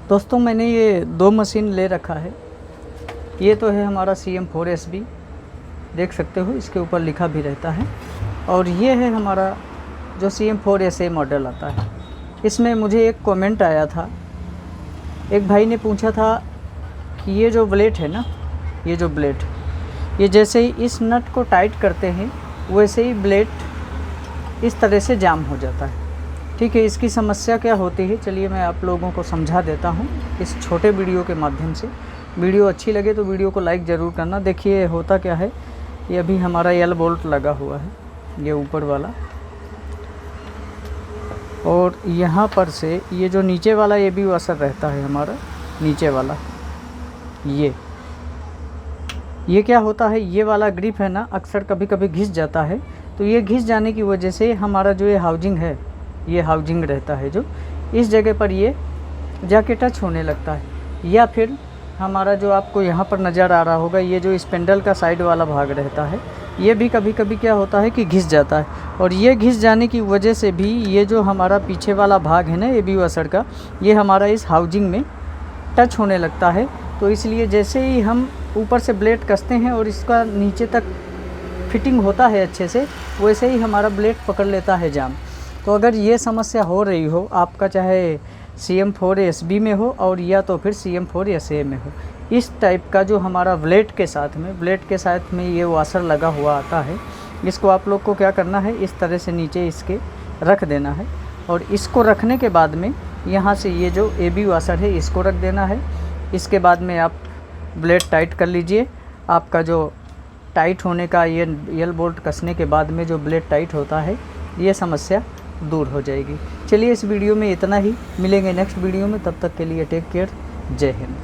दोस्तों मैंने ये 2 मशीन ले रखा है। ये तो है हमारा CM4SB, देख सकते हो इसके ऊपर लिखा भी रहता है। और ये है हमारा जो CM4SA मॉडल आता है। इसमें मुझे एक कमेंट आया था, एक भाई ने पूछा था कि ये जो ब्लेड है ना, ये जो ब्लेड, ये जैसे ही इस नट को टाइट करते हैं वैसे ही ब्लेड इस तरह से जाम हो जाता है। ठीक है, इसकी समस्या क्या होती है चलिए मैं आप लोगों को समझा देता हूँ इस छोटे वीडियो के माध्यम से। वीडियो अच्छी लगे तो वीडियो को लाइक ज़रूर करना। देखिए होता क्या है, ये अभी हमारा एल बोल्ट लगा हुआ है, ये ऊपर वाला, और यहाँ पर से ये जो नीचे वाला ये भी असर रहता है हमारा नीचे वाला। ये क्या होता है, ये वाला ग्रिप है ना अक्सर कभी कभी घिस जाता है। तो ये घिस जाने की वजह से हमारा जो ये हाउजिंग है, ये हाउजिंग रहता है जो इस जगह पर ये जाके टच होने लगता है। या फिर हमारा जो आपको यहाँ पर नज़र आ रहा होगा, ये जो स्पेंडल का साइड वाला भाग रहता है, ये भी कभी कभी क्या होता है कि घिस जाता है। और ये घिस जाने की वजह से भी ये जो हमारा पीछे वाला भाग है ना ABU असर का, ये हमारा इस हाउजिंग में टच होने लगता है। तो इसलिए जैसे ही हम ऊपर से ब्लेड कसते हैं और इसका नीचे तक फिटिंग होता है अच्छे से, वैसे ही हमारा ब्लेड पकड़ लेता है जाम। तो अगर ये समस्या हो रही हो आपका, चाहे CM4SB में हो और या तो फिर CM4SA में हो, इस टाइप का जो हमारा ब्लेड के साथ में ये वाशर लगा हुआ आता है, इसको आप लोग को क्या करना है, इस तरह से नीचे इसके रख देना है। और इसको रखने के बाद में यहाँ से ये जो AB वाशर है इसको रख देना है। इसके बाद में आप ब्लेड टाइट कर लीजिए। आपका जो टाइट होने का, ये एल बोल्ट कसने के बाद में जो ब्लेड टाइट होता है, ये समस्या दूर हो जाएगी। चलिए इस वीडियो में इतना ही, मिलेंगे नेक्स्ट वीडियो में, तब तक के लिए टेक केयर, जय हिंद।